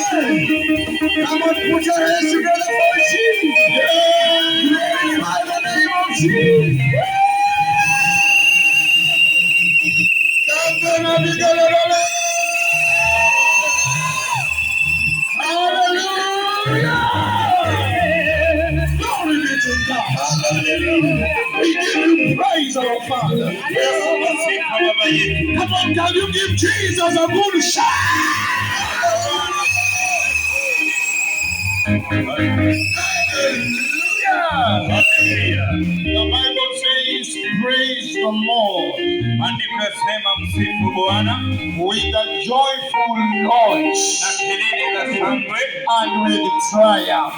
Come on, put your hands together for Jesus. By the name of Jesus. Hallelujah. Glory be to God. Hallelujah. We give you praise, our Father. Come on, can you give Jesus a good shout? Hallelujah. The Bible says, praise the Lord. Andiko yasema msifu Bwana with a joyful noise na kelele za shangwe and with triumph.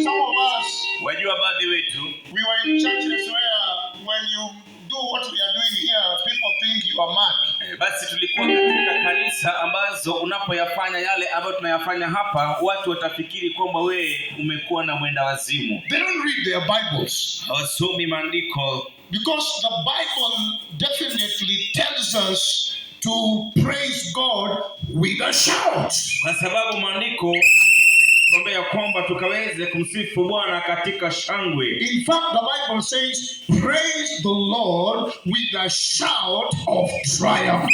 Some of us, wajua baadhi wetu we were in churches where when you do what we are doing here, people think you are mad. Basi tulikuwa katika kanisa ambazo unapoyafanya yale ambayo tunayafanya hapa, watu watafikiri kwamba wewe umekuwa na mwenda wazimu. They don't read their Bibles. Hawasomi maandiko. Because the Bible definitely tells us to praise God with a shout. Kwa sababu maandiko tunaambia kwamba tukaweze kumsifu Bwana katika shangwe. In fact, the Bible says, praise the Lord with a shout of triumph.